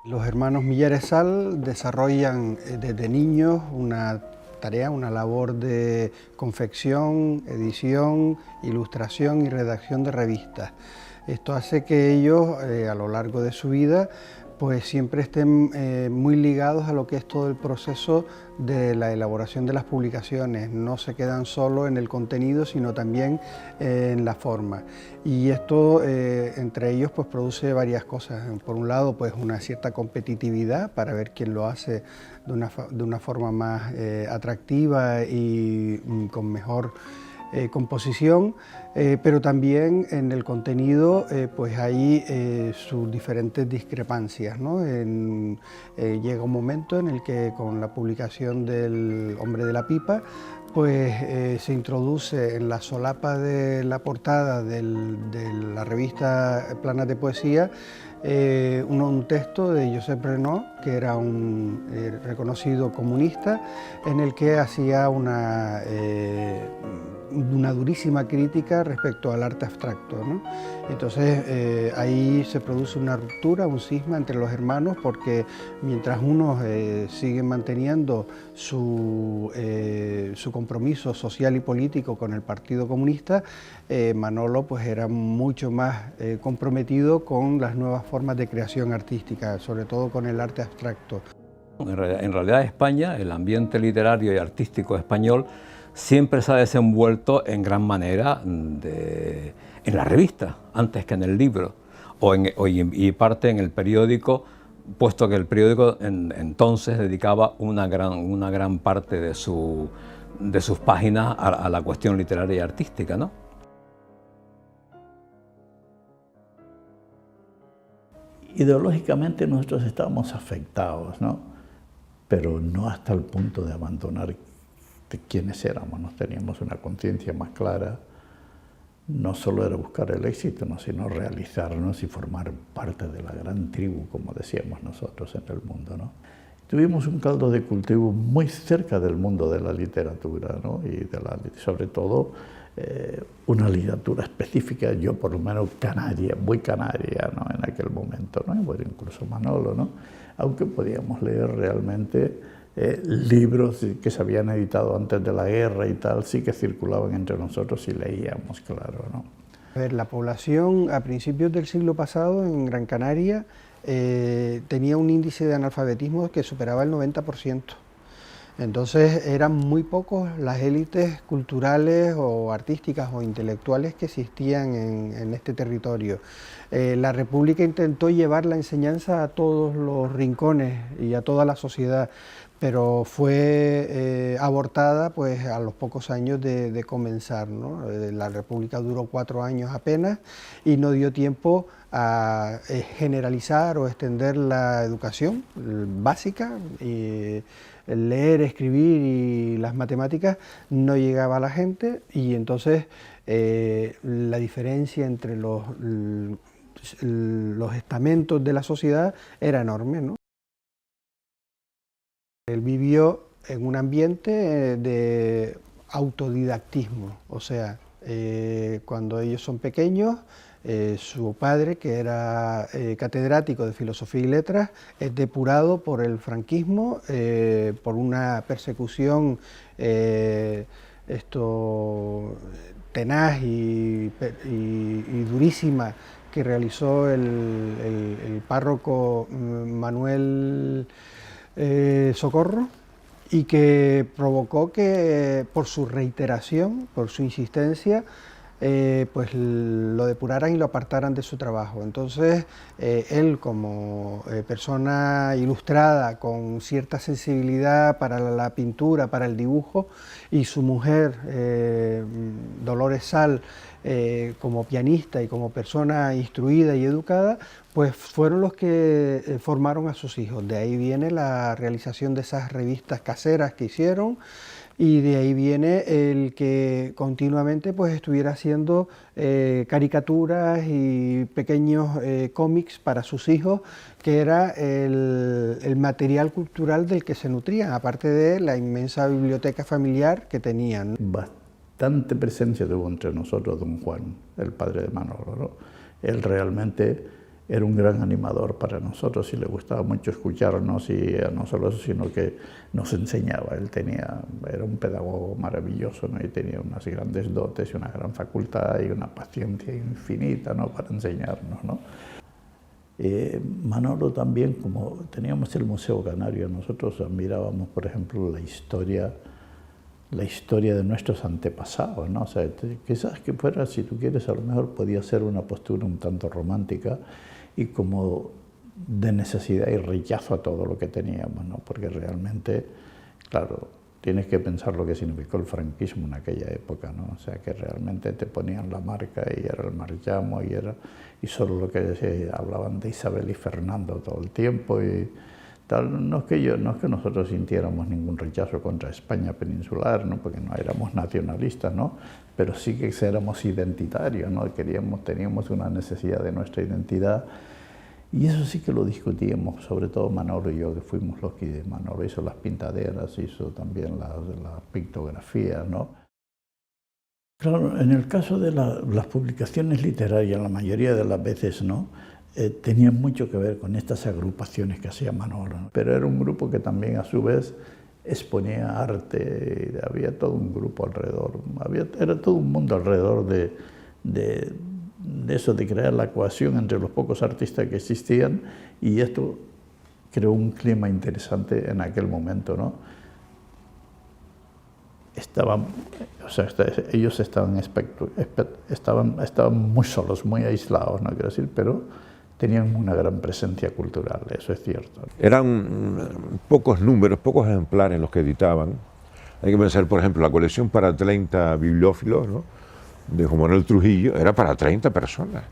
Los hermanos Millares Sal desarrollan desde niños una tarea, una labor de confección, edición, ilustración y redacción de revistas. Esto hace que ellos, a lo largo de su vida, pues siempre estén muy ligados a lo que es todo el proceso de la elaboración de las publicaciones. No se quedan solo en el contenido, sino también en la forma. Y esto entre ellos pues produce varias cosas. Por un lado, pues una cierta competitividad para ver quién lo hace de una forma más atractiva y con mejor composición, pero también en el contenido pues hay sus diferentes discrepancias, ¿no? Llega un momento en el que con la publicación del Hombre de la Pipa pues se introduce en la solapa de la portada de la revista Planas de Poesía un texto de Josep Renaud, que era un reconocido comunista, en el que hacía una durísima crítica respecto al arte abstracto, ¿no? Entonces ahí se produce una ruptura, un cisma entre los hermanos, porque mientras unos siguen manteniendo su compromiso social y político con el Partido Comunista, Manolo pues era mucho más comprometido con las nuevas formas de creación artística, sobre todo con el arte abstracto. En realidad España, el ambiente literario y artístico español siempre se ha desenvuelto en gran manera en la revista, antes que en el libro, y parte en el periódico, puesto que el periódico entonces dedicaba una gran parte de sus páginas a la cuestión literaria y artística, ¿no? Ideológicamente nosotros estábamos afectados, ¿no? Pero no hasta el punto de abandonar de quiénes éramos. Nos teníamos una conciencia más clara. No solo era buscar el éxito, ¿no? Sino realizarnos y formar parte de la gran tribu, como decíamos nosotros en el mundo, ¿no? Tuvimos un caldo de cultivo muy cerca del mundo de la literatura, ¿no? Y sobre todo una literatura específica, yo por lo menos canaria, muy canaria, ¿no? En aquel momento, ¿no? Bueno, incluso Manolo, ¿no? Aunque podíamos leer realmente libros que se habían editado antes de la guerra y tal, sí que circulaban entre nosotros y leíamos, claro, ¿no? A ver, la población a principios del siglo pasado en Gran Canaria tenía un índice de analfabetismo que superaba el 90%. Entonces eran muy pocos las élites culturales o artísticas o intelectuales que existían en este territorio. La República intentó llevar la enseñanza a todos los rincones y a toda la sociedad, pero fue abortada pues a los pocos años de comenzar, ¿no? La República duró 4 años apenas y no dio tiempo a generalizar o extender la educación básica. El leer, escribir y las matemáticas no llegaba a la gente, y entonces la diferencia entre los estamentos de la sociedad era enorme, ¿no? Él vivió en un ambiente de autodidactismo, o sea, cuando ellos son pequeños, su padre, que era catedrático de Filosofía y Letras, es depurado por el franquismo, por una persecución tenaz y durísima que realizó el párroco Manuel Socorro, y que provocó que por su reiteración, por su insistencia, pues lo depuraran y lo apartaran de su trabajo. Entonces él, como persona ilustrada con cierta sensibilidad para la pintura, para el dibujo, y su mujer Dolores Sal, como pianista y como persona instruida y educada, pues fueron los que formaron a sus hijos. De ahí viene la realización de esas revistas caseras que hicieron, y de ahí viene el que continuamente pues estuviera haciendo caricaturas y pequeños cómics para sus hijos, que era el material cultural del que se nutrían, aparte de la inmensa biblioteca familiar que tenían. Bastante presencia tuvo entre nosotros don Juan, el padre de Manolo, ¿no? Él realmente era un gran animador para nosotros y le gustaba mucho escucharnos, y no solo eso, sino que nos enseñaba. Él era un pedagogo maravilloso, ¿no? Y tenía unas grandes dotes y una gran facultad y una paciencia infinita, ¿no? Para enseñarnos, ¿no? Manolo también, como teníamos el Museo Canario, nosotros admirábamos, por ejemplo, la historia de nuestros antepasados, ¿no? O sea, quizás que fuera, si tú quieres, a lo mejor podía ser una postura un tanto romántica y como de necesidad y rechazo a todo lo que teníamos, ¿no? Porque realmente, claro, tienes que pensar lo que significó el franquismo en aquella época, ¿no? O sea, que realmente te ponían la marca y era el marchamo y solo lo que se hablaban de Isabel y Fernando todo el tiempo y tal. No es que nosotros sintiéramos ningún rechazo contra España peninsular, ¿no? Porque no éramos nacionalistas, ¿no? Pero sí que éramos identitarios, ¿no? Teníamos una necesidad de nuestra identidad. Y eso sí que lo discutíamos, sobre todo Manolo y yo, que fuimos los que Manolo hizo las pintaderas, hizo también las pictografías, ¿no? Claro, en el caso de las publicaciones literarias, la mayoría de las veces, ¿no? Tenían mucho que ver con estas agrupaciones que hacía Manolo, ¿no? Pero era un grupo que también a su vez exponía arte, había todo un grupo alrededor, era todo un mundo alrededor de eso, de crear la cohesión entre los pocos artistas que existían, y esto creó un clima interesante en aquel momento, ¿no? Ellos estaban muy solos, muy aislados, no quiero decir, pero tenían una gran presencia cultural, eso es cierto. Eran pocos números, pocos ejemplares los que editaban. Hay que pensar, por ejemplo, la colección para 30 bibliófilos, ¿no?, de Juan Manuel Trujillo, era para 30 personas.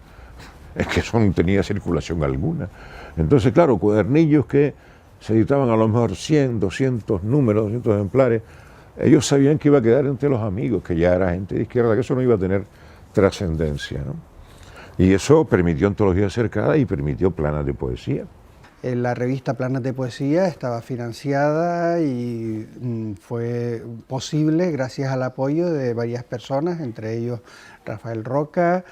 Es que eso no tenía circulación alguna. Entonces, claro, cuadernillos que se editaban a lo mejor 100, 200 números, 200 ejemplares, ellos sabían que iba a quedar entre los amigos, que ya era gente de izquierda, que eso no iba a tener trascendencia, ¿no? Y eso permitió antologías cercadas y permitió planas de poesía. La revista Planas de Poesía estaba financiada y fue posible gracias al apoyo de varias personas, entre ellos Rafael Roca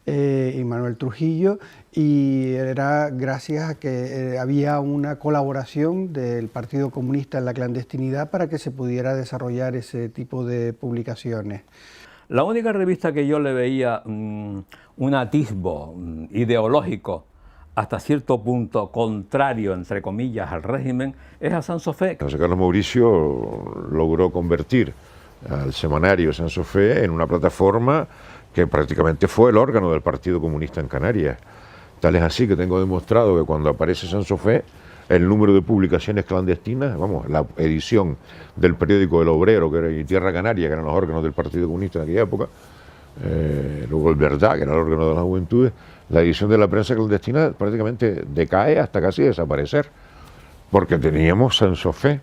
y Manuel Trujillo, y era gracias a que había una colaboración del Partido Comunista en la clandestinidad para que se pudiera desarrollar ese tipo de publicaciones. La única revista que yo le veía un atisbo ideológico hasta cierto punto contrario, entre comillas, al régimen, es a Sansofé. José Carlos Mauricio logró convertir al semanario Sansofé en una plataforma que prácticamente fue el órgano del Partido Comunista en Canarias. Tal es así que tengo demostrado que cuando aparece Sansofé, el número de publicaciones clandestinas, vamos, la edición del periódico El Obrero, que era y Tierra Canaria, que eran los órganos del Partido Comunista en aquella época, luego el Verdad, que era el órgano de las juventudes, la edición de la prensa clandestina prácticamente decae hasta casi desaparecer, porque teníamos Sansofé.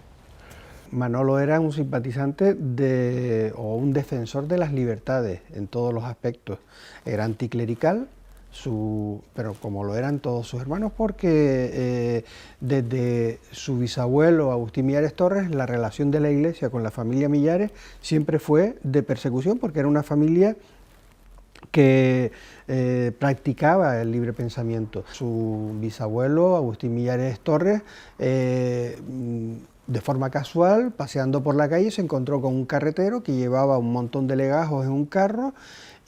Manolo era un simpatizante o un defensor de las libertades en todos los aspectos. Era anticlerical, pero como lo eran todos sus hermanos, porque desde su bisabuelo Agustín Millares Torres, la relación de la Iglesia con la familia Millares siempre fue de persecución, porque era una familia que practicaba el libre pensamiento. Su bisabuelo Agustín Millares Torres, de forma casual, paseando por la calle, se encontró con un carretero que llevaba un montón de legajos en un carro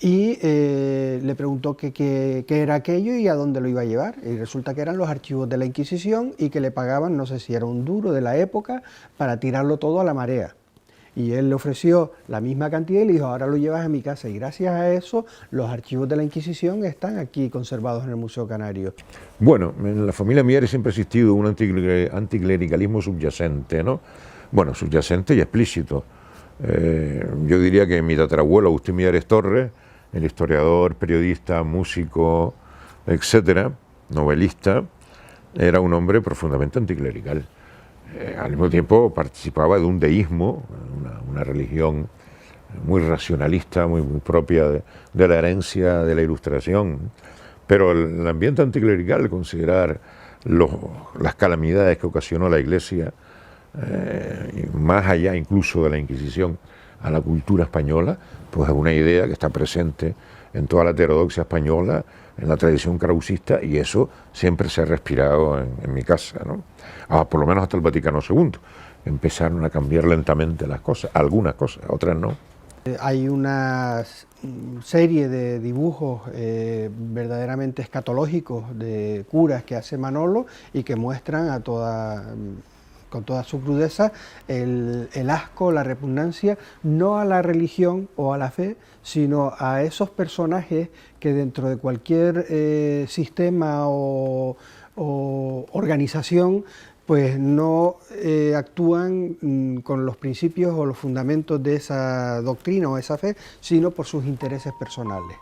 y le preguntó qué era aquello y a dónde lo iba a llevar. Y resulta que eran los archivos de la Inquisición y que le pagaban, no sé si era un duro de la época, para tirarlo todo a la marea. Y él le ofreció la misma cantidad y le dijo, ahora lo llevas a mi casa. Y gracias a eso, los archivos de la Inquisición están aquí conservados en el Museo Canario. Bueno, en la familia Millares siempre ha existido un anticlericalismo subyacente, ¿no? Bueno, subyacente y explícito. Yo diría que mi tatarabuelo Agustín Millares Torres, el historiador, periodista, músico, etcétera, novelista, era un hombre profundamente anticlerical. Al mismo tiempo participaba de un deísmo, una religión muy racionalista, muy propia de la herencia de la Ilustración. Pero el ambiente anticlerical, considerar las calamidades que ocasionó la Iglesia, más allá incluso de la Inquisición, a la cultura española, pues es una idea que está presente en toda la heterodoxia española, en la tradición krausista, y eso siempre se ha respirado en mi casa, ¿no? Por lo menos hasta el Vaticano II. Empezaron a cambiar lentamente las cosas, algunas cosas, otras no. Hay una serie de dibujos verdaderamente escatológicos de curas que hace Manolo y que muestran con toda su crudeza el asco, la repugnancia, no a la religión o a la fe, sino a esos personajes que dentro de cualquier sistema o organización pues no actúan con los principios o los fundamentos de esa doctrina o esa fe, sino por sus intereses personales.